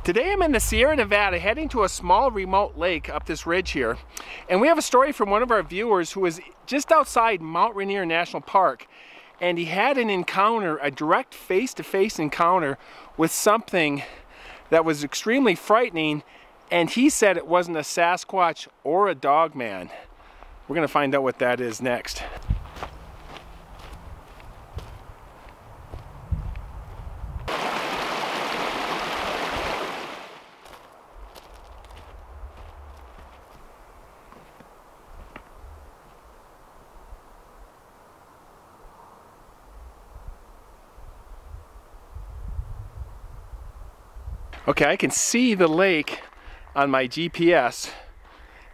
Today I'm in the Sierra Nevada heading to a small remote lake up this ridge here. And we have a story from one of our viewers who was just outside Mount Rainier National Park. And he had an encounter, a direct face-to-face encounter with something that was extremely frightening. And he said it wasn't a Sasquatch or a dogman. We're gonna find out what that is next. Okay, I can see the lake on my GPS,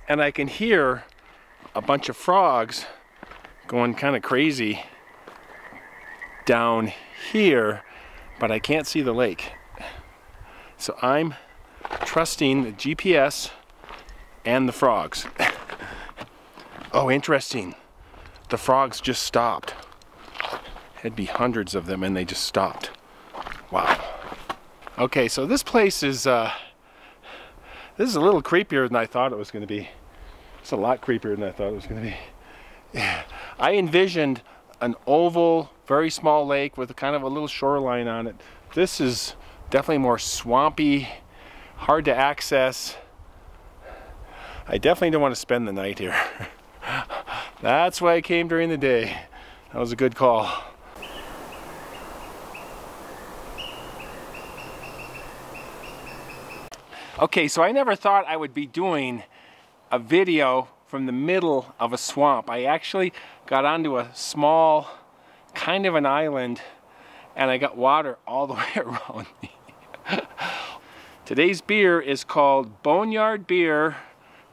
and I can hear a bunch of frogs going kind of crazy down here, but I can't see the lake. So I'm trusting the GPS and the frogs. Oh, interesting. The frogs just stopped. There'd be hundreds of them and they just stopped. Wow. Okay, so this place is a little creepier than I thought it was going to be. It's a lot creepier than I thought it was going to be. I envisioned an oval, very small lake with kind of a little shoreline on it. This is definitely more swampy, hard to access. I definitely don't want to spend the night here. That's why I came during the day. That was a good call. Okay, so I never thought I would be doing a video from the middle of a swamp. I actually got onto a small, kind of an island, and I got water all the way around me. Today's beer is called Boneyard Beer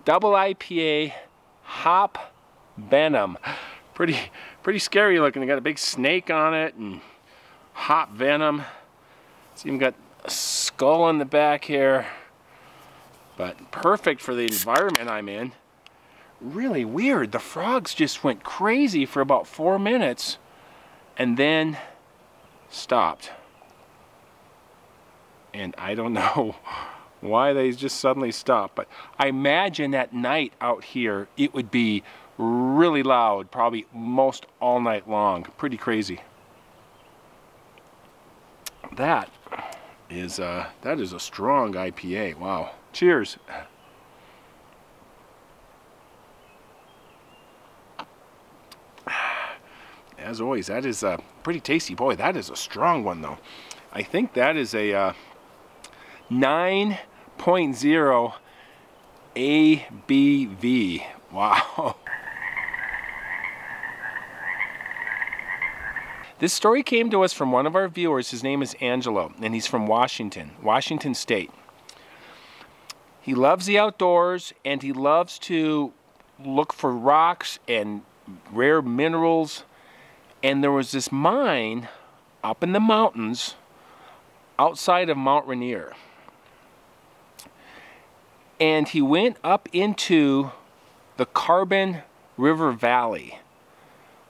Double IPA Hop Venom. Pretty scary looking. They got a big snake on it and hop venom. It's even got a skull on the back here. But perfect for the environment I'm in. Really weird. The frogs just went crazy for about 4 minutes and then stopped. And I don't know why they just suddenly stopped, but I imagine at night out here it would be really loud, probably most all night long. Pretty crazy. That is a strong IPA. Wow. Cheers. As always, that is pretty tasty. Boy, that is a strong one though. I think that is a 9.0 ABV. Wow. This story came to us from one of our viewers. His name is Angelo, and he's from Washington State. He loves the outdoors, and he loves to look for rocks and rare minerals. And there was this mine up in the mountains outside of Mount Rainier. And he went up into the Carbon River Valley.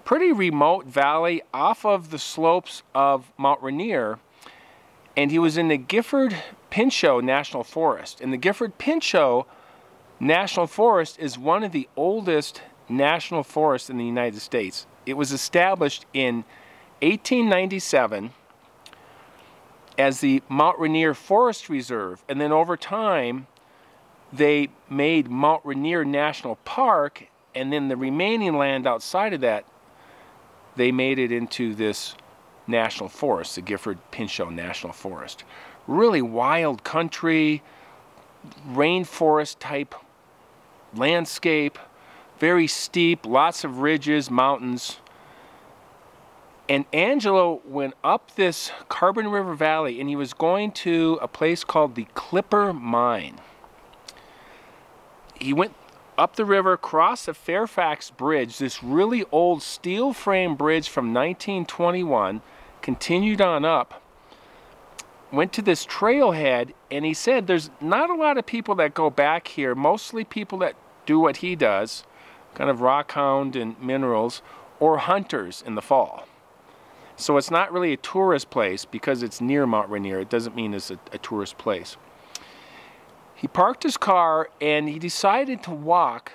Pretty remote valley off of the slopes of Mount Rainier. And he was in the Gifford Pinchot National Forest. And the Gifford Pinchot National Forest is one of the oldest national forests in the United States. It was established in 1897 as the Mount Rainier Forest Reserve. And then over time, they made Mount Rainier National Park, and then the remaining land outside of that, they made it into this national forest, the Gifford Pinchot National Forest. Really wild country, rainforest type landscape, very steep, lots of ridges, mountains. And Angelo went up this Carbon River Valley, and he was going to a place called the Clipper Mine. He went up the river, across the Fairfax Bridge, this really old steel frame bridge from 1921, continued on up, went to this trailhead, and he said there's not a lot of people that go back here, mostly people that do what he does, kind of rock hound and minerals, or hunters in the fall. So it's not really a tourist place because it's near Mount Rainier. It doesn't mean it's a tourist place. He parked his car and he decided to walk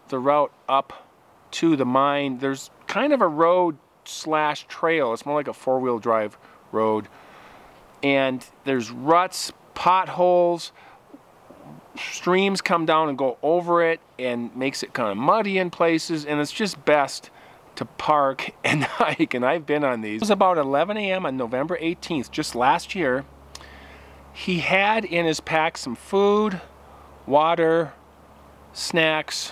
the route up to the mine. There's kind of a road slash trail. It's more like a four-wheel drive road. And there's ruts, potholes, streams come down and go over it and makes it kind of muddy in places, and it's just best to park and hike, and I've been on these. It was about 11 a.m. on November 18th, just last year. He had in his pack some food, water, snacks,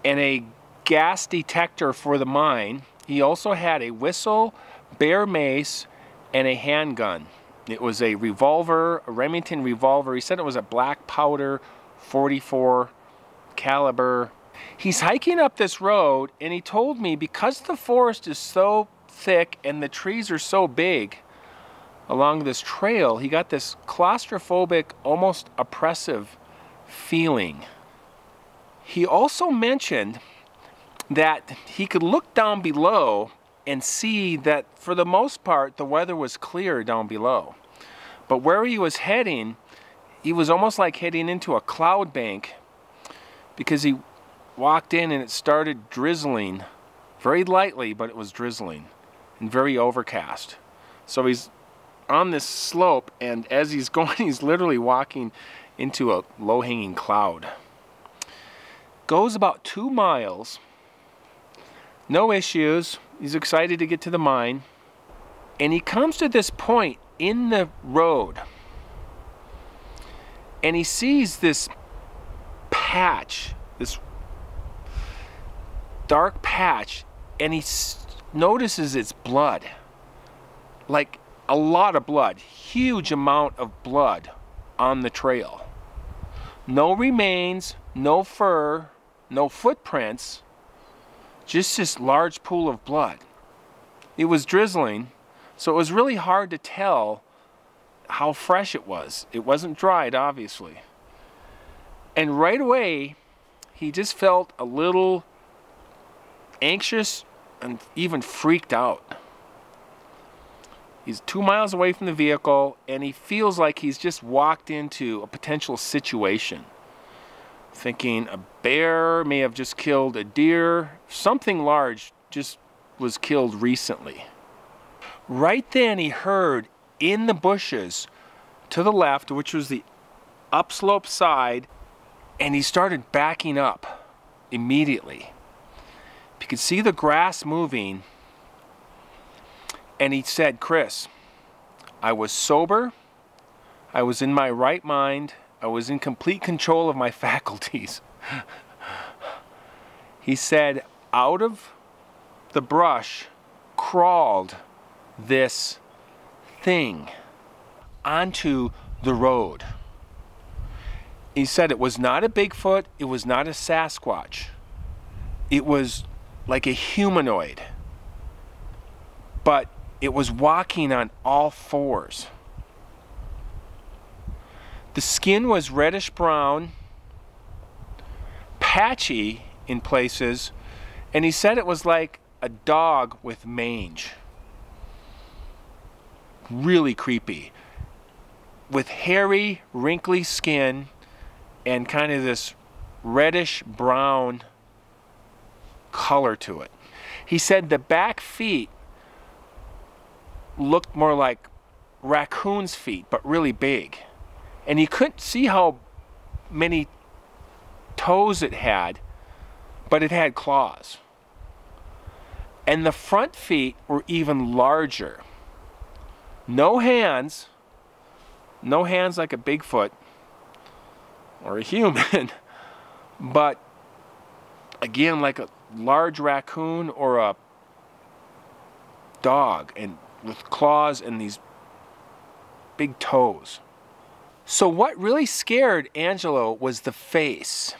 and a gas detector for the mine. He also had a whistle, bear mace, and a handgun. It was a revolver, a Remington revolver. He said it was a black powder, 44 caliber. He's hiking up this road, and he told me because the forest is so thick and the trees are so big along this trail, he got this claustrophobic, almost oppressive feeling. He also mentioned that he could look down below and see that for the most part the weather was clear down below. But where he was heading, he was almost like heading into a cloud bank, because he walked in and it started drizzling very lightly, but it was drizzling and very overcast. So he's on this slope, and as he's going, he's literally walking into a low-hanging cloud. Goes about 2 miles, no issues. He's excited to get to the mine, and he comes to this point in the road, and he sees this patch, this dark patch, and he notices it's blood, like a lot of blood, huge amount of blood on the trail. No remains, no fur, no footprints, just this large pool of blood. It was drizzling, so it was really hard to tell how fresh it was. It wasn't dried, obviously. And right away, he just felt a little anxious and even freaked out. He's 2 miles away from the vehicle, and he feels like he's just walked into a potential situation. Thinking a bear may have just killed a deer, something large just was killed recently. Right then he heard in the bushes to the left, which was the upslope side, and he started backing up immediately. You could see the grass moving, and he said, "Chris, I was sober, I was in my right mind, I was in complete control of my faculties." He said, out of the brush crawled this thing onto the road. He said it was not a Bigfoot, it was not a Sasquatch. It was like a humanoid, but it was walking on all fours. The skin was reddish brown, patchy in places, and he said it was like a dog with mange. Really creepy. With hairy, wrinkly skin and kind of this reddish brown color to it. He said the back feet looked more like raccoon's feet, but really big. And he couldn't see how many toes it had, but it had claws. And the front feet were even larger. No hands like a Bigfoot or a human, but again, like a large raccoon or a dog, and with claws and these big toes. So what really scared Angelo was the face.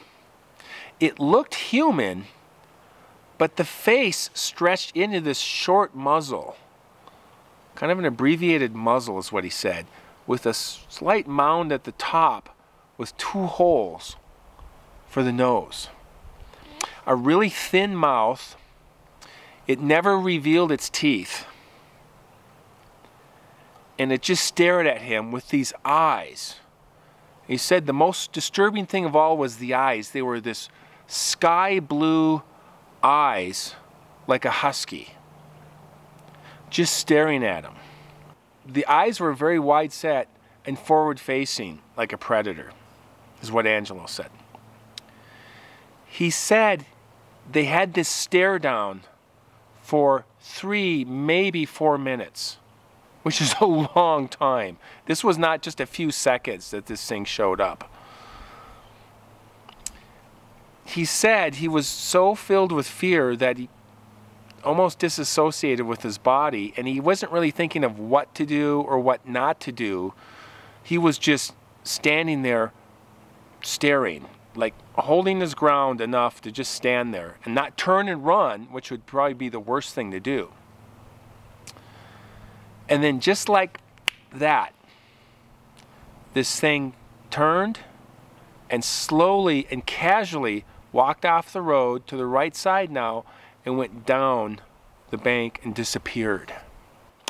It looked human, but the face stretched into this short muzzle. Kind of an abbreviated muzzle is what he said, with a slight mound at the top with 2 holes for the nose. A really thin mouth. It never revealed its teeth. And it just stared at him with these eyes He said the most disturbing thing of all was the eyes. They were this sky blue eyes, like a husky, just staring at him. The eyes were very wide set and forward facing, like a predator, is what Angelo said. He said they had this stare down for 3, maybe 4 minutes, which is a long time. This was not just a few seconds that this thing showed up. He said he was so filled with fear that he almost disassociated with his body, and he wasn't really thinking of what to do or what not to do. He was just standing there staring, like holding his ground enough to just stand there and not turn and run, which would probably be the worst thing to do. And then just like that, this thing turned and slowly and casually walked off the road to the right side now and went down the bank and disappeared.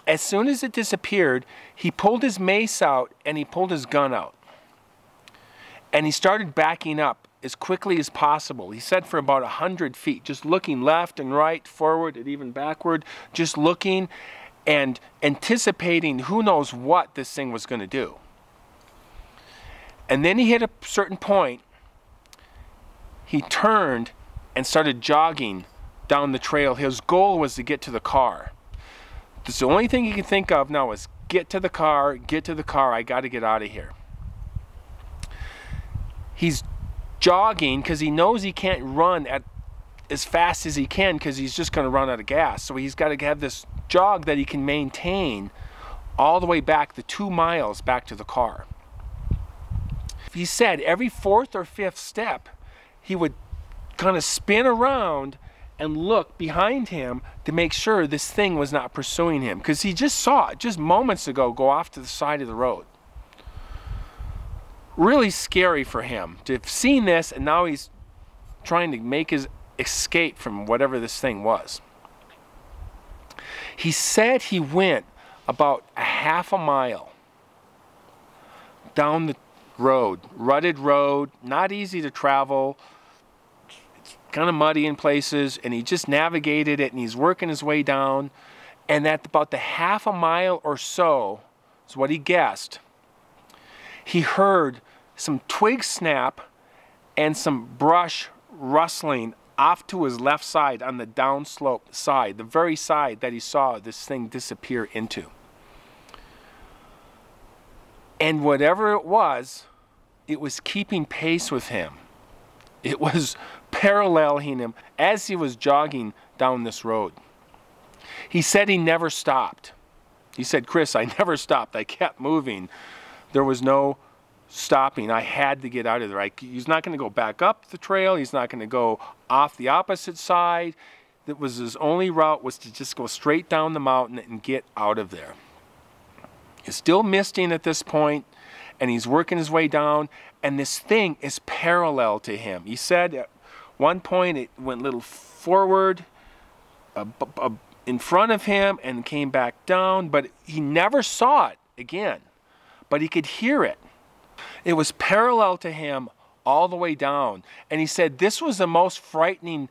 As soon as it disappeared, he pulled his mace out and he pulled his gun out. And he started backing up as quickly as possible. He said for about 100 feet, just looking left and right, forward and even backward, just looking and anticipating who knows what this thing was going to do. And then he hit a certain point. He turned and started jogging down the trail. His goal was to get to the car. That's the only thing he can think of now is get to the car, I got to get out of here. He's jogging because he knows he can't run at as fast as he can because he's just going to run out of gas. So he's got to have this jog that he can maintain all the way back, the 2 miles back to the car. He said every 4th or 5th step, he would kind of spin around and look behind him to make sure this thing was not pursuing him, because he just saw it just moments ago go off to the side of the road. Really scary for him to have seen this, and now he's trying to make his escape from whatever this thing was. He said he went about a half a mile down the road, rutted road, not easy to travel, kind of muddy in places, and he just navigated it, and he's working his way down, and at about the half a mile or so, is what he guessed, he heard some twigs snap and some brush rustling off to his left side on the downslope side, the very side that he saw this thing disappear into. And whatever it was keeping pace with him. It was paralleling him as he was jogging down this road. He said he never stopped. He said, "Chris, I never stopped. I kept moving. There was no stopping. I had to get out of there. He's not going to go back up the trail. He's not going to go off the opposite side. That was his only route, was to just go straight down the mountain and get out of there." He's still misting at this point, and he's working his way down, and this thing is parallel to him. He said at one point it went a little forward in front of him and came back down, but he never saw it again, but he could hear it. It was parallel to him all the way down, and he said this was the most frightening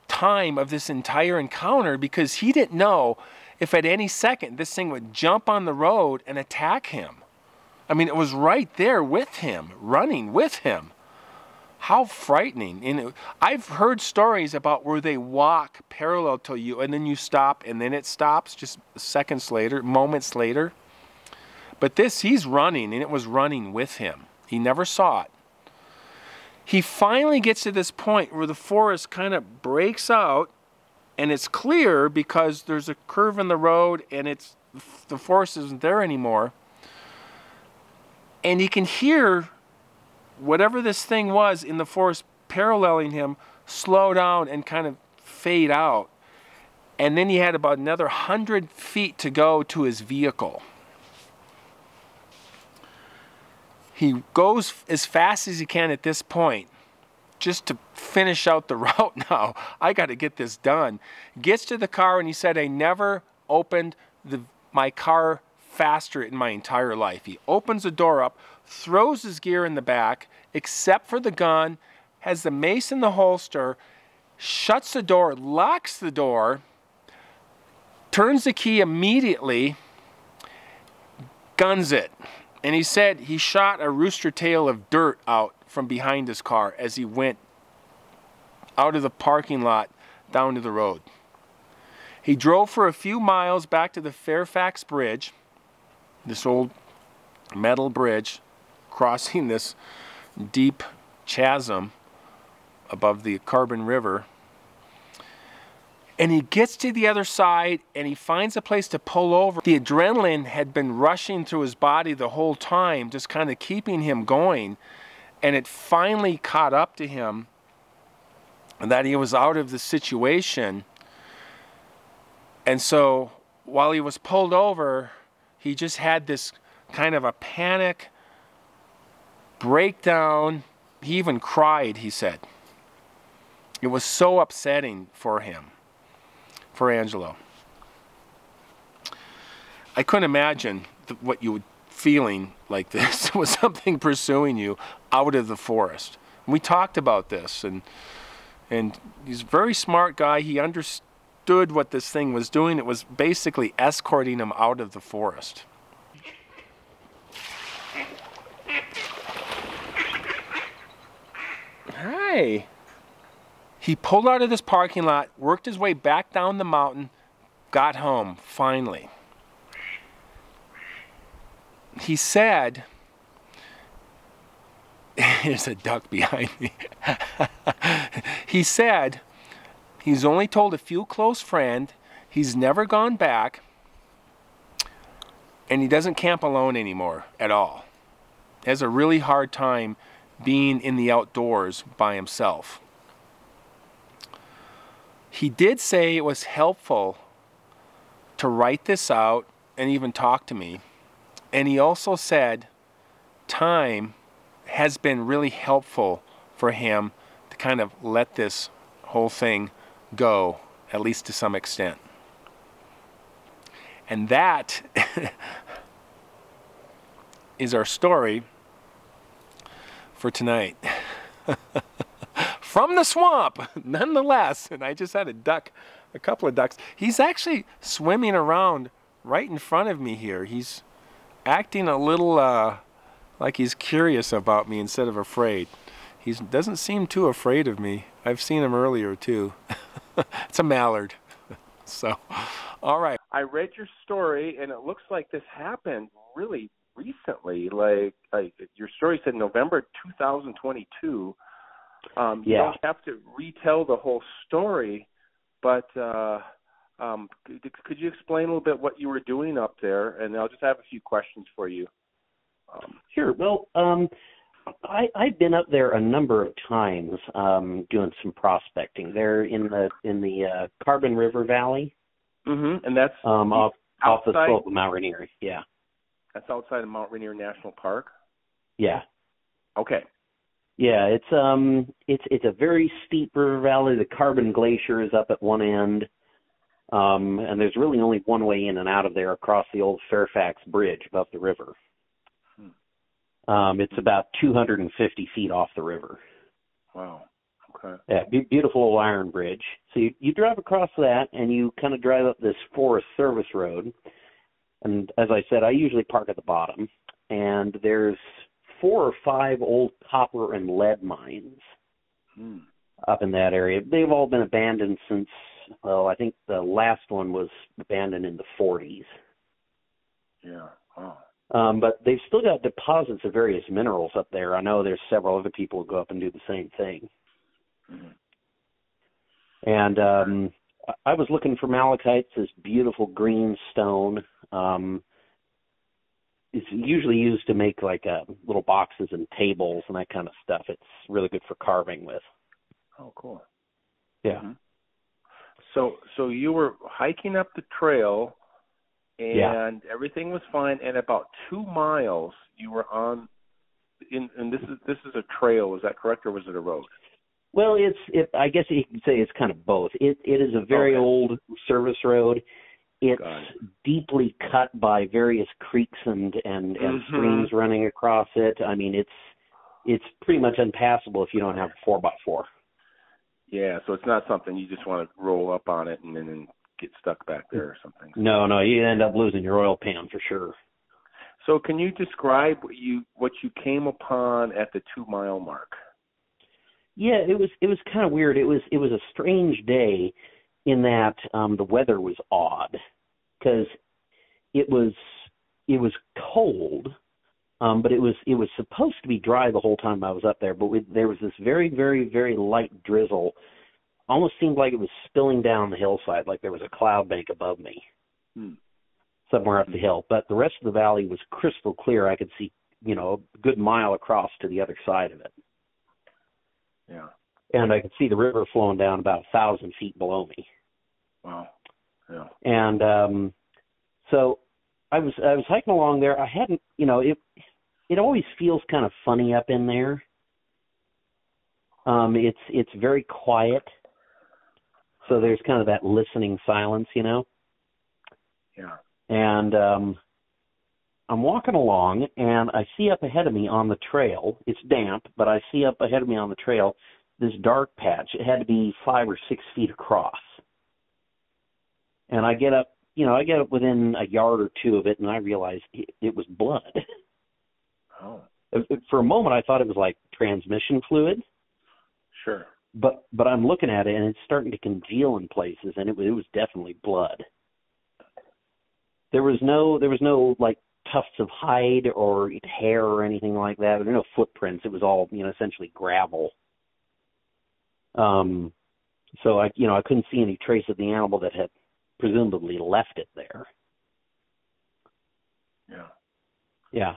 time of this entire encounter, because he didn't know if at any second this thing would jump on the road and attack him. I mean, it was right there with him, running with him. How frightening. And I've heard stories about where they walk parallel to you and then you stop and then it stops just seconds later, moments later. But this, he's running, and it was running with him. He never saw it. He finally gets to this point where the forest kind of breaks out, and it's clear because there's a curve in the road and the forest isn't there anymore. And he can hear whatever this thing was in the forest paralleling him slow down and kind of fade out. And then he had about another 100 feet to go to his vehicle. He goes as fast as he can at this point, just to finish out the route now. I got to get this done. Gets to the car, and he said, "I never opened my car faster in my entire life. He opens the door up, throws his gear in the back, except for the gun, has the mace in the holster, shuts the door, locks the door, turns the key immediately, guns it. And he said he shot a rooster tail of dirt out from behind his car as he went out of the parking lot down to the road. He drove for a few miles back to the Fairfax Bridge, this old metal bridge crossing this deep chasm above the Carbon River. And he gets to the other side and he finds a place to pull over. The adrenaline had been rushing through his body the whole time, just kind of keeping him going. And it finally caught up to him that he was out of the situation. And so while he was pulled over, he just had this kind of a panic breakdown. He even cried, he said. It was so upsetting for him, for Angelo. I couldn't imagine what you were feeling like this was something pursuing you out of the forest. And we talked about this, and he's a very smart guy. He understood what this thing was doing. It was basically escorting him out of the forest. Hi. He pulled out of this parking lot, worked his way back down the mountain, got home, finally. He said, there's a duck behind me. He said he's only told a few close friends, he's never gone back, and he doesn't camp alone anymore at all. He has a really hard time being in the outdoors by himself. He did say it was helpful to write this out and even talk to me. And he also said time has been really helpful for him to kind of let this whole thing go, at least to some extent. And that is our story for tonight. From the swamp, nonetheless. And I just had a couple of ducks. He's actually swimming around right in front of me here. He's acting a little like he's curious about me instead of afraid. He doesn't seem too afraid of me. I've seen him earlier too. It's a mallard. So, all right. I read your story, and it looks like this happened really recently. Like your story said November 2022. You don't have to retell the whole story, but could you explain a little bit what you were doing up there? And I'll just have a few questions for you. Sure. Well, I've been up there a number of times doing some prospecting. There in the Carbon River Valley. Mm-hmm. And that's off the slope of Mount Rainier. Yeah. That's outside of Mount Rainier National Park. Yeah. Okay. Yeah, it's a very steep river valley. The Carbon Glacier is up at one end, and there's really only one way in and out of there across the old Fairfax Bridge above the river. It's about 250 feet off the river. Wow. Okay. Yeah, beautiful old iron bridge. So you drive across that, and you kind of drive up this Forest Service road. And as I said, I usually park at the bottom, and there's 4 or 5 old copper and lead mines up in that area. They've all been abandoned since, well, I think the last one was abandoned in the 40s. Yeah, wow. But they've still got deposits of various minerals up there. I know there's several other people who go up and do the same thing. Mm-hmm. And I was looking for malachite, this beautiful green stone. It's usually used to make like little boxes and tables and that kind of stuff. It's really good for carving with. Oh, cool. Yeah. Mm-hmm. So you were hiking up the trail, and everything was fine. And about 2 miles, you were on. And this is a trail. Is that correct, or was it a road? Well, I guess you could say it's kind of both. It is a very old service road. It's deeply cut by various creeks and streams running across it. I mean, it's pretty much impassable if you don't have a 4x4. Yeah, so it's not something you just want to roll up on it and then get stuck back there or something. No, you end up losing your oil pan for sure. So can you describe what you came upon at the 2-mile mark? Yeah, it was kind of weird. It was a strange day in that the weather was odd because it was cold, but it was supposed to be dry the whole time I was up there. But there was this very, very, very light drizzle. Almost seemed like it was spilling down the hillside, like there was a cloud bank above me. Somewhere up the hill, but the rest of the valley was crystal clear. I could see, a good mile across to the other side of it. Yeah. And I could see the river flowing down about 1,000 feet below me. Wow. Yeah. And so I was hiking along there. I hadn't, it always feels kind of funny up in there. It's very quiet. So there's kind of that listening silence, Yeah. And I'm walking along, and I see up ahead of me on the trail, it's damp, but I see up ahead of me on the trail this dark patch. It had to be 5 or 6 feet across. And I get up within a yard or two of it, and I realize it was blood. Oh. For a moment, I thought it was like transmission fluid. Sure. But I'm looking at it, and it's starting to congeal in places, and it was definitely blood. There was no like tufts of hide or hair or anything like that. There were no footprints. It was all, essentially gravel. So I couldn't see any trace of the animal that had presumably left it there. Yeah. Yeah.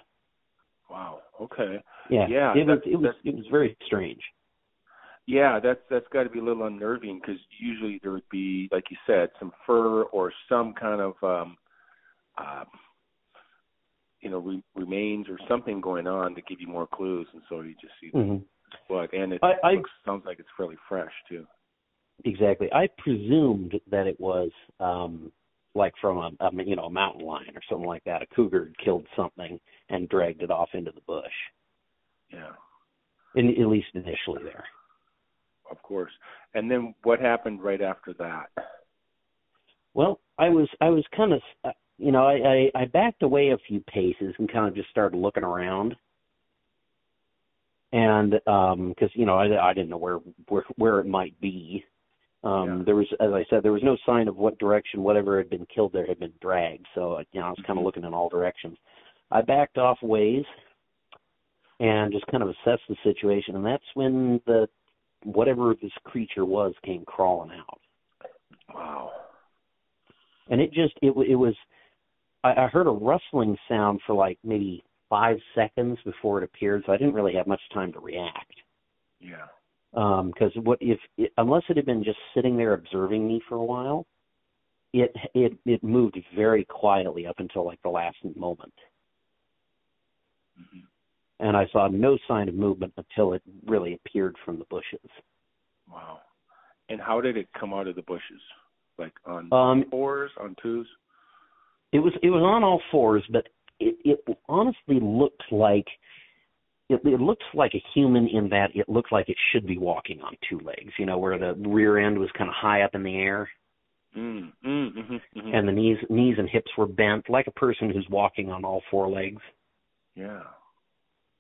Wow. Okay. Yeah. Yeah. It was very strange. Yeah, that's got to be a little unnerving because usually there would be, like you said, some fur or some kind of remains or something going on to give you more clues, and so you just see blood, and it sounds like it's fairly fresh too. Exactly. I presumed that it was like from a mountain lion or something like that. A cougar had killed something and dragged it off into the bush. Yeah. At least initially there. Of course. And then what happened right after that? Well, I was kind of, I backed away a few paces and kind of just started looking around. And because, I didn't know where it might be. There was, as I said, there was no sign of what direction whatever had been killed there had been dragged. So, I was kind of looking in all directions. I backed off ways and just kind of assessed the situation. And that's when whatever this creature was came crawling out. Wow. And it was, I heard a rustling sound for like maybe 5 seconds before it appeared, so I didn't really have much time to react. Yeah. Because unless it had been just sitting there observing me for a while, it moved very quietly up until like the last moment. And I saw no sign of movement until it really appeared from the bushes. Wow. And how did it come out of the bushes? Like on 4s, on 2s? It was on all 4s, but it honestly looked like it looked like a human in that it looked like it should be walking on 2 legs, where the rear end was kind of high up in the air. And the knees and hips were bent like a person who's walking on all 4 legs. Yeah.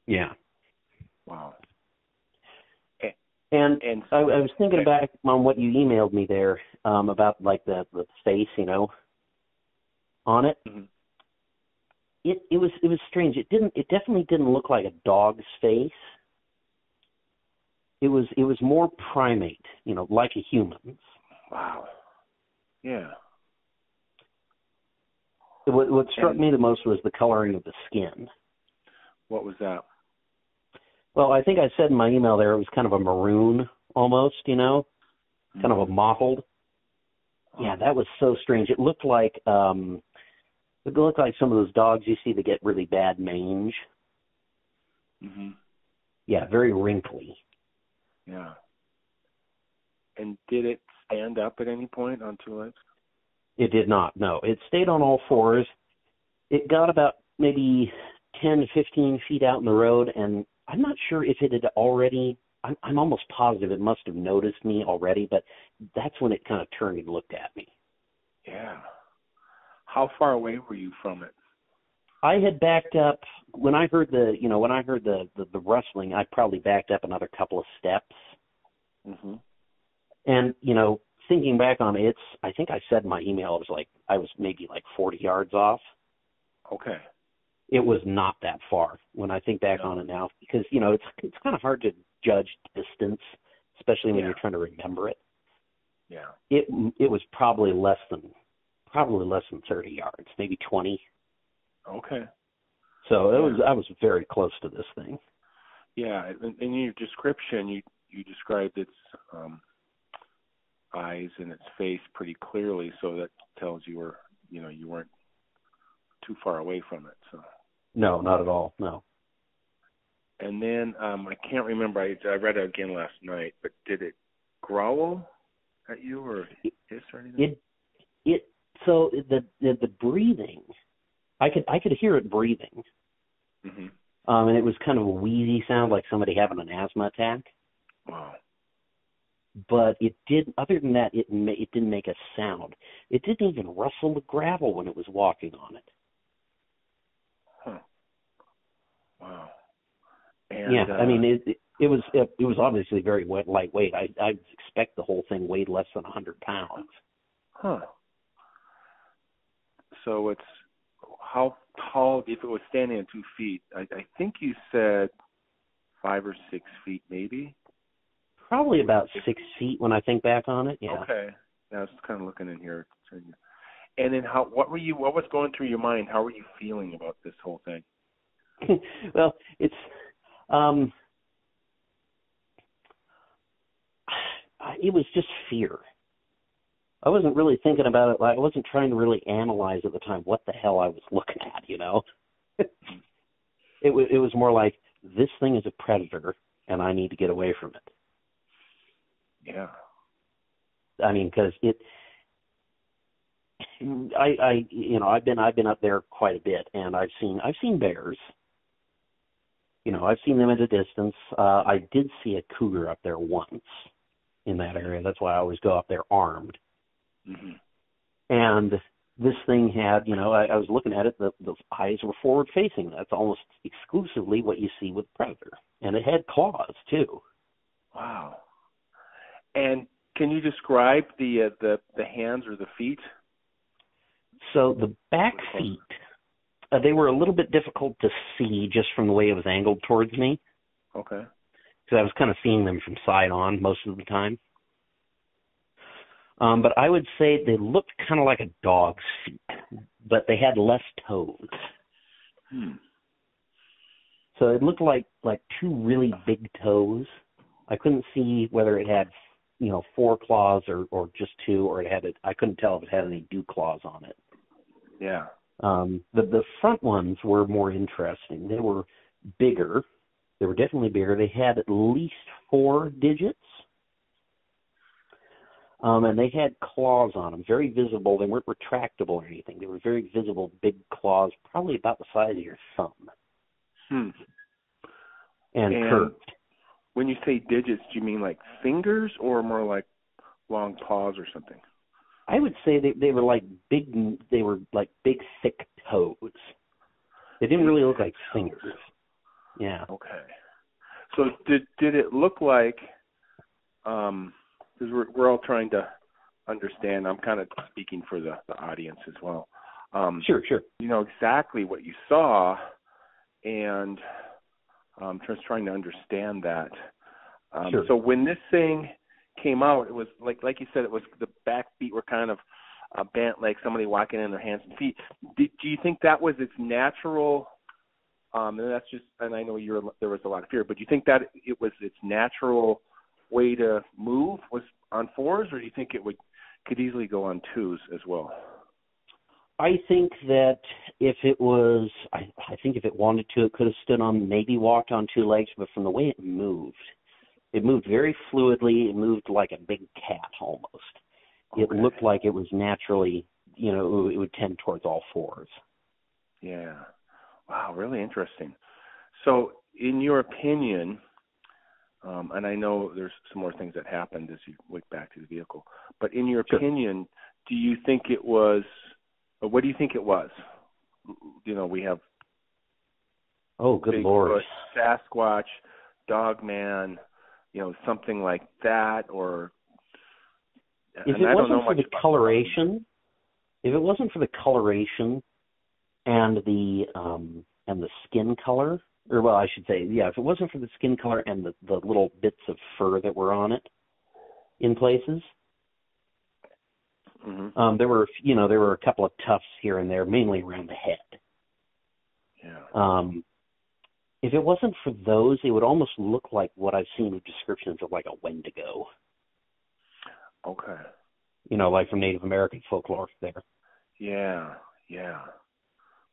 Yeah. Wow. And I was thinking back on what you emailed me there about like the face, on it. It was strange. It definitely didn't look like a dog's face. It was more primate, like a human's. Wow. Yeah. What struck me the most was the coloring of the skin. What was that? Well, I think I said in my email there it was kind of a maroon almost, kind of a mottled. Yeah, that was so strange. It looked like some of those dogs you see that get really bad mange. Yeah, very wrinkly. Yeah. And did it stand up at any point on 2 legs? It did not, no. It stayed on all fours. It got about maybe 10 to 15 feet out in the road, and I'm not sure if it had already, I'm almost positive it must have noticed me already, but that's when it kind of turned and looked at me. Yeah. How far away were you from it? I had backed up when I heard the rustling. I probably backed up another couple of steps. Mm-hmm. And thinking back on it, I think I said in my email I was maybe like 40 yards off. Okay. It was not that far when I think back on it now, because it's kind of hard to judge distance, especially when you're trying to remember it. Yeah. It was probably less than 30 yards, maybe 20. Okay. So I was very close to this thing. Yeah, in your description, you described its eyes and its face pretty clearly, so that tells you weren't too far away from it. So. No, not at all. No. And then I can't remember. I read it again last night, but did it growl at you or hiss or anything? So the breathing, I could hear it breathing. Mm-hmm. And it was kind of a wheezy sound, like somebody having an asthma attack. Wow. But it did. Other than that, it didn't make a sound. It didn't even rustle the gravel when it was walking on it. Huh. Wow. And, yeah, I mean it was obviously very lightweight. I expect the whole thing weighed less than 100 pounds. Huh. So it's how tall? If it was standing at 2 feet, I think you said 5 or 6 feet, maybe. Probably about 6 feet when I think back on it. Yeah. Okay. I was kind of looking in here. And then what was going through your mind? How were you feeling about this whole thing? Well, it's it was just fear. I wasn't really thinking about it. I wasn't trying to really analyze at the time what the hell I was looking at, It was more like, this thing is a predator, and I need to get away from it. Yeah. I mean, because I've been up there quite a bit, and I've seen bears. I've seen them at a distance. I did see a cougar up there once in that area. That's why I always go up there armed. Mm-hmm. And this thing had, I was looking at it, the eyes were forward facing. That's almost exclusively what you see with predator. And it had claws too. Wow. And can you describe the hands or the feet? So the back feet, they were a little bit difficult to see just from the way it was angled towards me. Okay. Because I was kind of seeing them from side on most of the time. But I would say they looked kind of like a dog's feet, but they had less toes. So it looked like two really big toes. I couldn't see whether it had, 4 claws or just 2, or I couldn't tell if it had any dew claws on it. Yeah. The front ones were more interesting. They were bigger. They were definitely bigger. They had at least 4 digits. And they had claws on them, very visible. They weren't retractable or anything. They were very visible, big claws, probably about the size of your thumb. And curved. When you say digits, do you mean like fingers or more like long paws or something? I would say they were like big. They were like big, thick toes. They didn't really look like fingers. Yeah. Okay. So did it look like? Because we're all trying to understand. I'm kind of speaking for the audience as well. Sure. Exactly what you saw, and just trying to understand that. Sure. So when this thing came out, it was like you said, it was the back feet were kind of bent, like somebody walking in their hands and feet. Do you think that was its natural? And that's just, and I know there was a lot of fear, but do you think that it was its natural way to move was on 4s, or do you think it could easily go on 2s as well? I think that if it was, I think if it wanted to, it could have stood on, maybe walked on 2 legs, but from the way it moved very fluidly. It moved like a big cat almost. Okay. It looked like it was naturally it would tend towards all fours. Yeah. Wow, really interesting. So, in your opinion, and I know there's some more things that happened as you went back to the vehicle, but in your opinion, do you think it was, or what do you think it was? We have Oh, good Bigfoot, Lord. Sasquatch, Dogman, something like that, or if it wasn't for the coloration, and the skin color, or well, I should say, if it wasn't for the skin color and the little bits of fur that were on it in places, there were a couple of tufts here and there, mainly around the head. Yeah. If it wasn't for those, it would almost look like what I've seen with descriptions of like a Wendigo. Okay. Like from Native American folklore there. Yeah.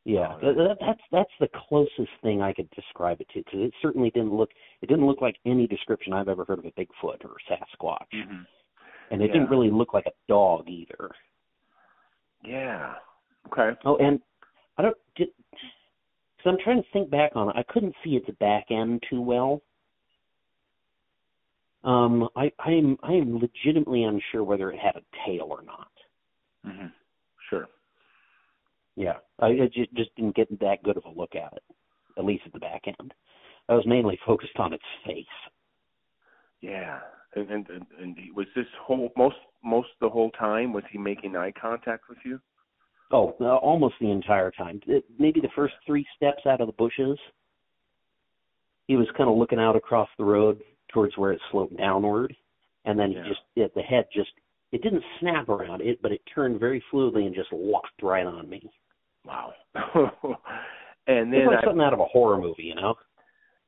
Yeah, that's the closest thing I could describe it to, because it certainly didn't look like any description I've ever heard of a Bigfoot or a Sasquatch, and it didn't really look like a dog either. Yeah. Okay. Oh, and because I'm trying to think back on it, I couldn't see its back end too well. I am legitimately unsure whether it had a tail or not. Mm-hmm. Sure. Yeah, I just didn't get that good of a look at it, at least at the back end. I was mainly focused on its face. Yeah, and was this most the whole time, was he making eye contact with you? Oh, almost the entire time. Maybe the first 3 steps out of the bushes, he was kind of looking out across the road towards where it sloped downward, and then the head it didn't snap around it, but it turned very fluidly and just locked right on me. Wow. And then it's like something out of a horror movie,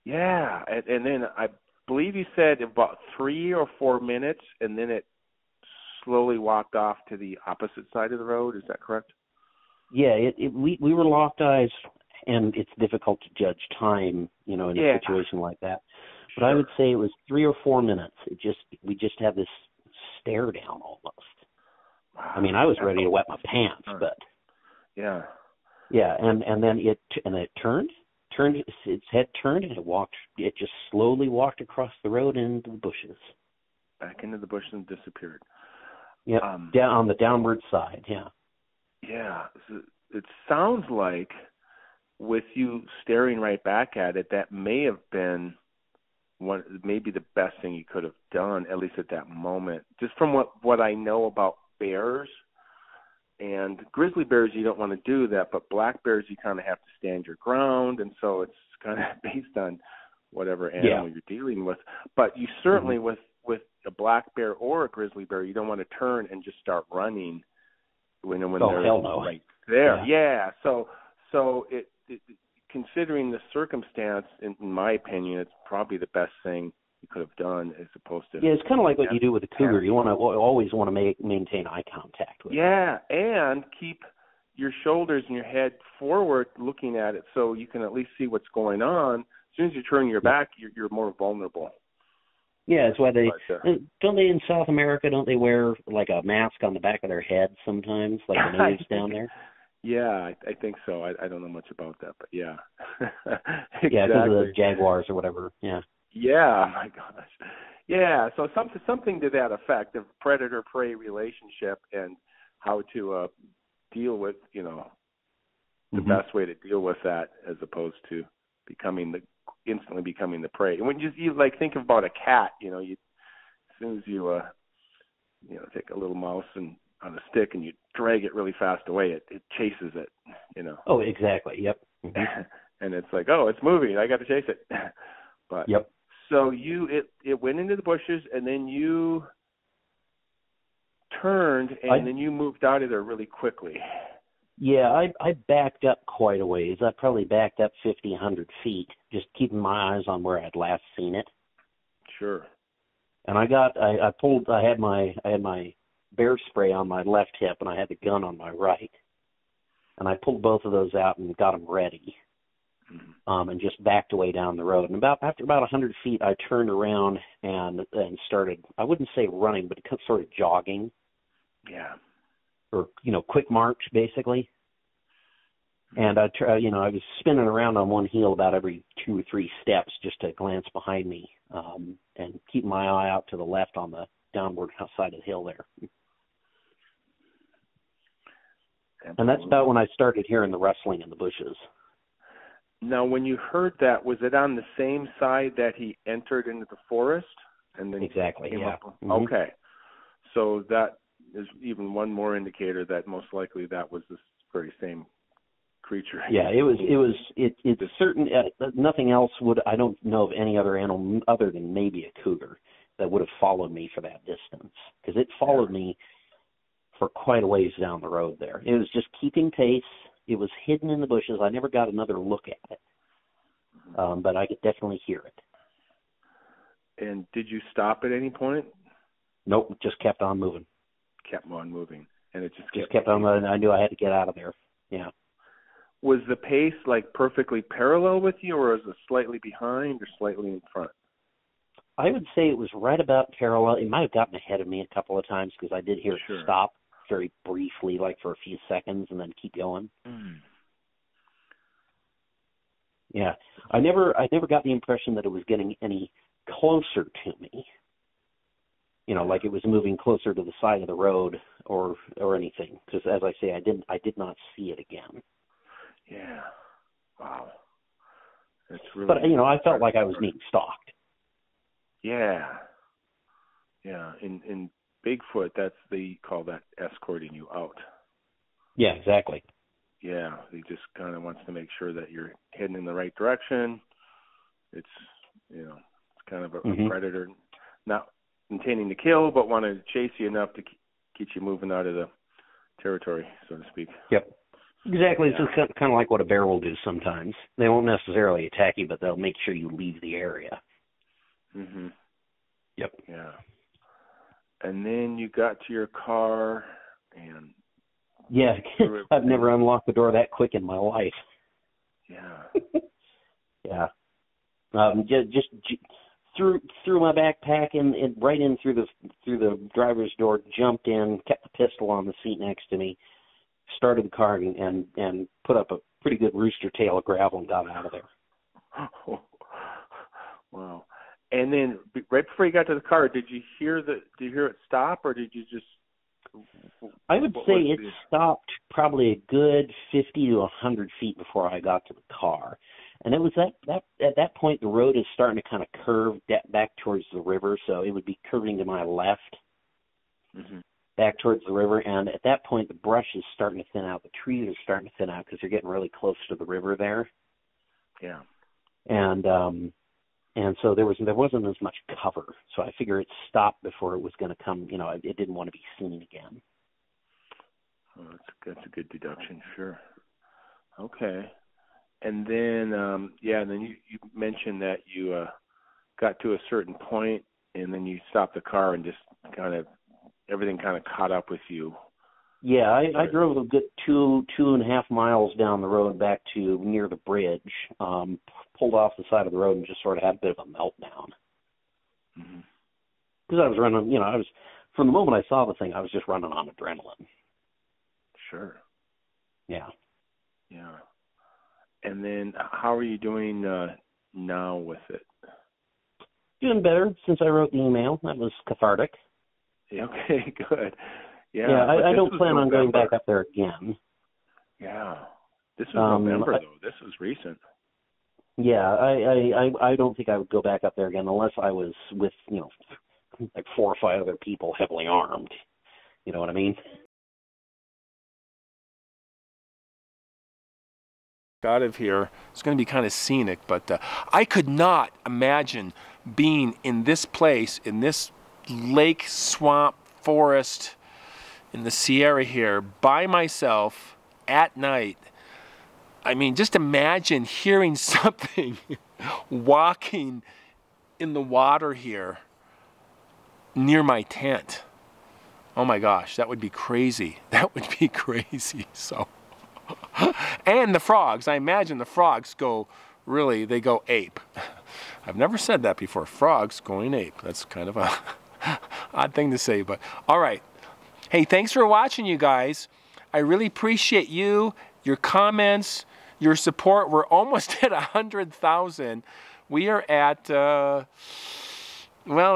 Yeah, and then I believe you said about 3 or 4 minutes, and then it slowly walked off to the opposite side of the road. Is that correct? Yeah, we were locked eyes, and it's difficult to judge time, in a situation like that. But I would say it was 3 or 4 minutes. We just had this stare down almost. Wow. I mean, I was ready to wet my pants, but yeah, and then it turned its head turned, and it just slowly walked across the road into the bushes. Back into the bushes and disappeared. Yeah, down on the downward side. Yeah. Yeah, it sounds like with you staring right back at it, that may have been maybe the best thing you could have done, at least at that moment. Just from what I know about bears, and grizzly bears, you don't want to do that, but black bears, you kind of have to stand your ground, and so it's kind of based on whatever animal you're dealing with. But you certainly, with a black bear or a grizzly bear, you don't want to turn and just start running when they're right there. Yeah. So it considering the circumstance, in my opinion, it's probably the best thing you could have done, as opposed to. Yeah, it's kind of like what you do with a cougar. You always want to maintain eye contact with it. Yeah, and keep your shoulders and your head forward, looking at it, so you can at least see what's going on. As soon as you turn your back, you're more vulnerable. Yeah, that's why don't they in South America, don't they wear like a mask on the back of their head sometimes, like the natives down there? Yeah, I think so. I don't know much about that, but yeah. Exactly. Yeah, because of the jaguars or whatever, yeah. Yeah, my gosh. Yeah, so something to that effect, the predator-prey relationship, and how to deal with, the best way to deal with that, as opposed to instantly becoming the prey. And when you think about a cat, as soon as you take a little mouse and on a stick and you drag it really fast away, it chases it, Oh, exactly. Yep. Mm-hmm. And it's like, oh, it's moving, I got to chase it. But yep. So it went into the bushes, and then you turned, and then you moved out of there really quickly. Yeah, I backed up quite a ways. I probably backed up 50, 100 feet, just keeping my eyes on where I'd last seen it. Sure. And I had my bear spray on my left hip, and I had the gun on my right. And I pulled both of those out and got them ready, and just backed away down the road. And after about 100 feet, I turned around and started, I wouldn't say running, but sort of jogging. Yeah. or quick march basically. And I was spinning around on one heel about every 2 or 3 steps just to glance behind me, and keep my eye out to the left on the downward side of the hill there. Absolutely. And that's about when I started hearing the rustling in the bushes. Now, when you heard that, was it on the same side that he entered into the forest? And then exactly, yeah. Mm-hmm. Okay. So that is even one more indicator that most likely that was this very same creature. Yeah, it's certain, nothing else I don't know of any other animal other than maybe a cougar that would have followed me for that distance, because it followed me for quite a ways down the road there. It was just keeping pace. It was hidden in the bushes. I never got another look at it, but I could definitely hear it. And did you stop at any point? Nope, just kept on moving. Kept on moving, and it just kept on moving. I knew I had to get out of there. Yeah. Was the pace like perfectly parallel with you, or was it slightly behind or slightly in front? I would say it was right about parallel. It might have gotten ahead of me a couple of times because I did hear it stop very briefly, like for a few seconds, and then keep going. Mm. Yeah, I never got the impression that it was getting any closer to me. Like it was moving closer to the side of the road or anything. Because as I say, I did not see it again. Yeah. Wow. That's really. But I felt like I was being stalked. Yeah. Yeah. In Bigfoot, they call that escorting you out. Yeah, exactly. Yeah, he just kind of wants to make sure that you're heading in the right direction. It's it's kind of a predator, not intending to kill, but want to chase you enough to get you moving out of the territory, so to speak. Yep. Exactly. Yeah. It's kind of like what a bear will do sometimes. They won't necessarily attack you, but they'll make sure you leave the area. Mm-hmm. Yep. Yeah. And then you got to your car and... Yeah, I've never unlocked the door that quick in my life. Yeah. Yeah. Just threw my backpack and right in through the driver's door, jumped in, kept the pistol on the seat next to me, started the car and put up a pretty good rooster tail of gravel and got out of there. Oh, wow. And then right before you got to the car, did you hear it stop, or did you just? I would say it stopped probably a good 50 to 100 feet before I got to the car. And it was at that point the road is starting to kind of curve back towards the river, so it would be curving to my left, back towards the river. And at that point the brush is starting to thin out. The trees are starting to thin out because you're getting really close to the river there. Yeah. And so there wasn't as much cover. So I figure it stopped before it was going to come. It didn't want to be seen again. Oh, that's a good deduction, sure. Okay. And then, then you mentioned that you got to a certain point, and then you stopped the car and just everything kind of caught up with you. Yeah, I drove a good 2.5 miles down the road back to near the bridge, pulled off the side of the road and just sort of had a bit of a meltdown. Because I was running, from the moment I saw the thing, I was just running on adrenaline. Sure. Yeah. Yeah. And then how are you doing now with it? Doing better since I wrote the email. That was cathartic. Okay, good. Yeah, I don't plan on going back up there again. Yeah. This was November, though. This was recent. Yeah, I don't think I would go back up there again unless I was with, like 4 or 5 other people heavily armed. You know what I mean? Out of here, it's going to be kind of scenic, but I could not imagine being in this place, in this lake, swamp, forest, in the Sierra here, by myself at night. I mean, just imagine hearing something walking in the water here near my tent. Oh my gosh, that would be crazy. That would be crazy. So, and the frogs, I imagine the frogs go ape. I've never said that before, frogs going ape. That's kind of a odd thing to say, but all right. Hey, thanks for watching, you guys. I really appreciate you, your comments, your support. We're almost at 100,000. We are at, well,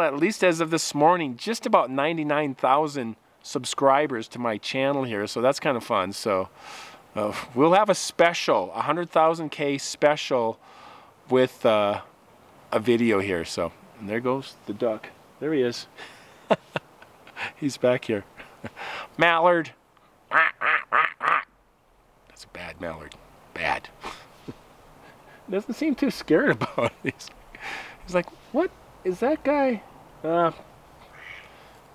at least as of this morning, just about 99,000 subscribers to my channel here. So that's kind of fun. So we'll have a special, 100,000K special with a video here. So, and there goes the duck. There he is. He's back here. Mallard. That's a bad mallard. Bad. Doesn't seem too scared about it. He's like, what is that guy?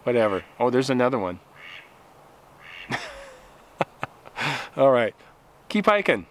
Whatever. Oh, there's another one. All right. Keep hiking.